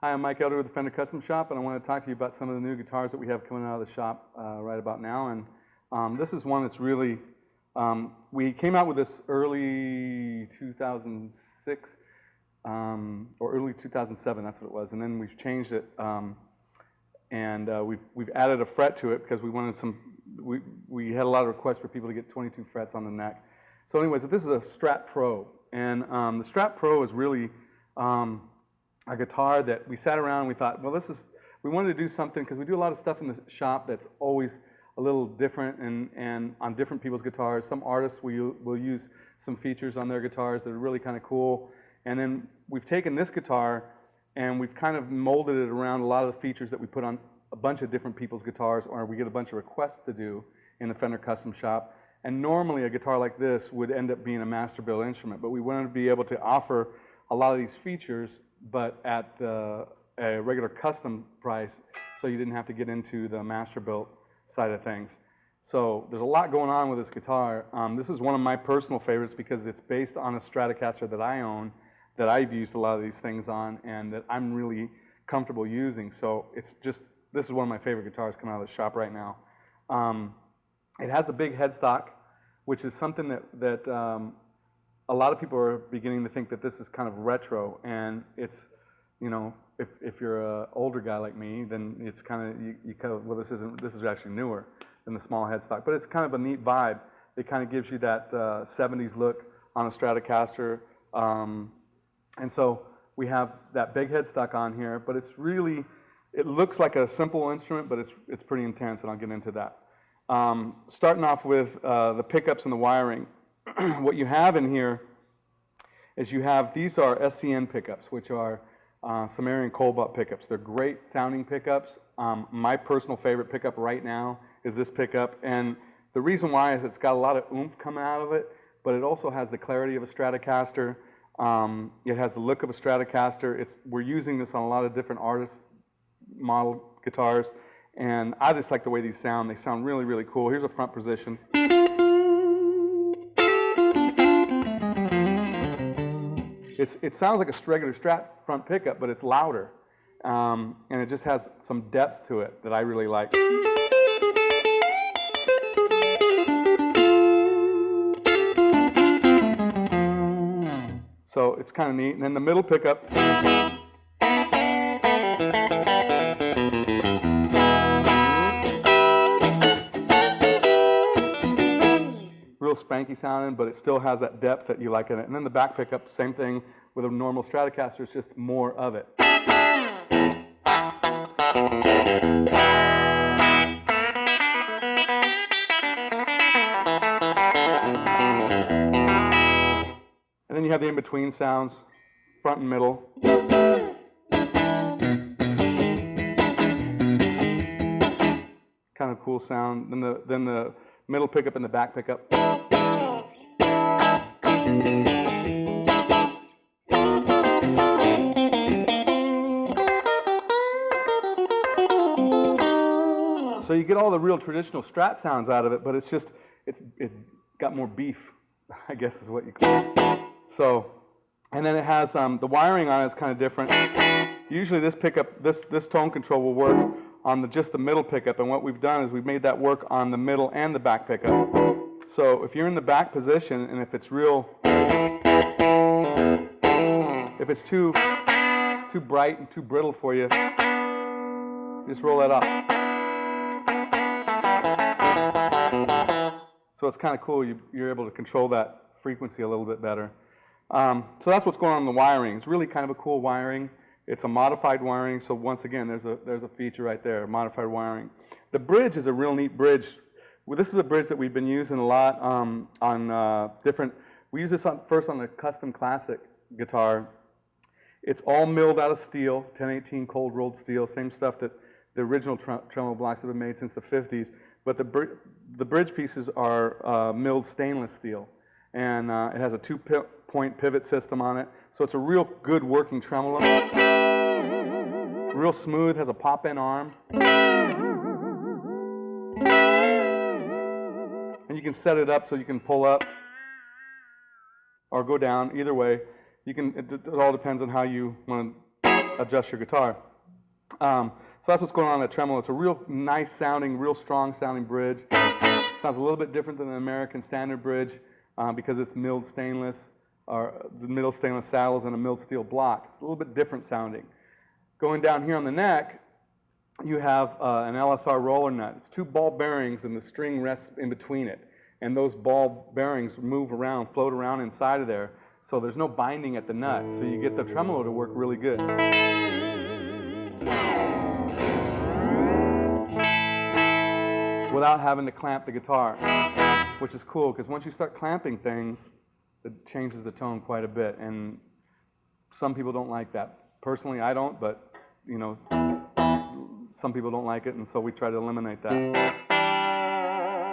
Hi, I'm Eldred with the Fender Custom Shop, and I want to talk to you about some of the new guitars that we have coming out of the shop right about now. And this is one that's really, we came out with this early 2006, or early 2007, that's what it was, and then we've changed it, and we've added a fret to it because we wanted we had a lot of requests for people to get 22 frets on the neck. So anyways, this is a Strat Pro, and the Strat Pro is really a guitar that we sat around and we thought, well, we wanted to do something because we do a lot of stuff in the shop that's always a little different and on different people's guitars. Some artists will use some features on their guitars that are really kind of cool. And then we've taken this guitar and we've kind of molded it around a lot of the features that we put on a bunch of different people's guitars, or we get a bunch of requests to do in the Fender Custom Shop. And normally a guitar like this would end up being a master built instrument, but we wanted to be able to offer a lot of these features, but at a regular custom price, so you didn't have to get into the master built side of things. So there's a lot going on with this guitar. This is one of my personal favorites because it's based on a Stratocaster that I own, that I've used a lot of these things on, and that I'm really comfortable using. So it's just, this is one of my favorite guitars coming out of the shop right now. It has the big headstock, which is something that a lot of people are beginning to think that this is kind of retro, and it's, you know, if you're an older guy like me, then it's kind of, you kind of, well, this is actually newer than the small headstock, but it's kind of a neat vibe. It kind of gives you that 70s look on a Stratocaster, and so we have that big headstock on here, but it's really, it looks like a simple instrument, but it's pretty intense, and I'll get into that. Starting off with the pickups and the wiring. What you have in here is these are SCN pickups, which are Sumerian Cobalt pickups. They're great sounding pickups. My personal favorite pickup right now is this pickup, and the reason why is it's got a lot of oomph coming out of it, but it also has the clarity of a Stratocaster. It has the look of a Stratocaster. We're using this on a lot of different artists' model guitars, and I just like the way these sound. They sound really, really cool. Here's a front position. It sounds like a regular Strat front pickup, but it's louder, and it just has some depth to it that I really like. So it's kind of neat. And then the middle pickup, real spanky sounding, but it still has that depth that you like in it. And then the back pickup, same thing with a normal Stratocaster, it's just more of it. And then you have the in-between sounds, front and middle. Kind of cool sound. Then the middle pickup and the back pickup. So you get all the real traditional Strat sounds out of it, but it's got more beef, I guess is what you call it. So, and then it has, the wiring on it is kind of different. Usually this pickup, this tone control will work on just the middle pickup, and what we've done is we've made that work on the middle and the back pickup. So if you're in the back position, and if it's if it's too bright and too brittle for you, just roll that up. So it's kind of cool, you're able to control that frequency a little bit better. So that's what's going on in the wiring. It's really kind of a cool wiring. It's a modified wiring, so once again, there's a feature right there, modified wiring. The bridge is a real neat bridge. Well, this is a bridge that we've been using a lot on different, we use this first on the custom classic guitar. It's all milled out of steel, 1018 cold rolled steel, same stuff that the original tremolo blocks have been made since the 50s, but the bridge pieces are milled stainless steel, and it has a 2-point pivot system on it, so it's a real good working tremolo. Real smooth, has a pop-in arm. And you can set it up so you can pull up or go down, either way. It all depends on how you want to adjust your guitar. So that's what's going on in that tremolo. It's a real nice sounding, real strong sounding bridge. Sounds a little bit different than an American standard bridge because it's milled stainless, or the milled stainless saddles and a milled steel block. It's a little bit different sounding. Going down here on the neck, you have an LSR roller nut. It's 2 ball bearings and the string rests in between it. And those ball bearings move around, float around inside of there. So there's no binding at the nut. So you get the tremolo to work really good. Without having to clamp the guitar, which is cool because once you start clamping things, it changes the tone quite a bit. And some people don't like that. Personally, I don't, but you know, some people don't like it, and so we try to eliminate that.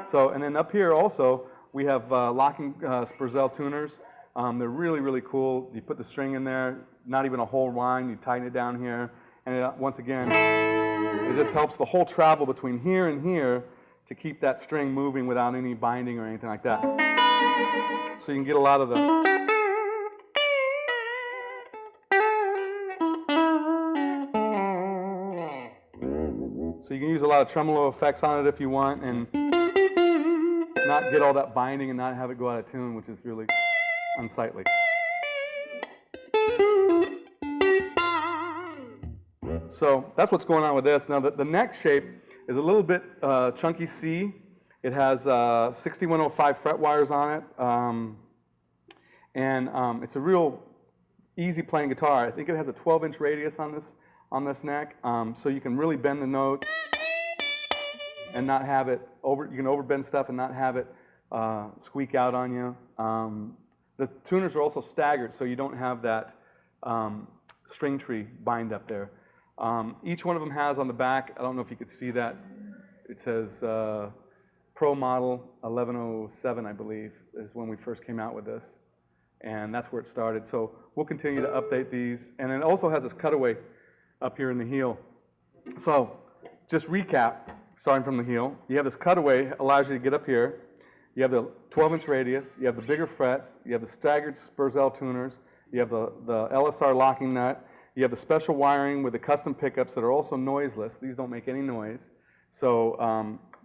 So, and then up here also, we have locking Spurs tuners. They're really, really cool. You put the string in there, not even a whole line, you tighten it down here, and it, once again, it just helps the whole travel between here and here to keep that string moving without any binding or anything like that. So you can get a lot of the... So you can use a lot of tremolo effects on it if you want and not get all that binding and not have it go out of tune, which is really unsightly. So that's what's going on with this. Now the neck shape is a little bit chunky C. It has 6105 fret wires on it. It's a real easy playing guitar. I think it has a 12-inch radius on this neck. So you can really bend the note and not have it you can overbend stuff and not have it squeak out on you. The tuners are also staggered, so you don't have that string tree bind up there. Each one of them has on the back, I don't know if you could see that, it says Pro model 1107, I believe, is when we first came out with this. And that's where it started. So we'll continue to update these. And then it also has this cutaway up here in the heel. So just recap, starting from the heel. You have this cutaway, allows you to get up here. You have the 12-inch radius. You have the bigger frets. You have the staggered Spurs tuners. You have the LSR locking nut. You have the special wiring with the custom pickups that are also noiseless. These don't make any noise. So,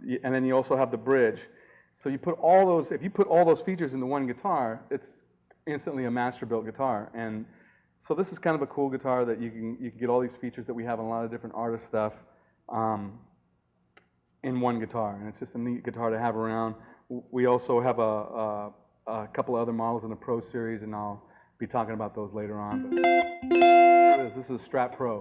and then you also have the bridge. So you put all those, if you put all those features into one guitar, it's instantly a master-built guitar. And so this is kind of a cool guitar that you can get all these features that we have on a lot of different artist stuff in one guitar. And it's just a neat guitar to have around. We also have a couple other models in the Pro series, and I'll be talking about those later on. But this is Strat Pro.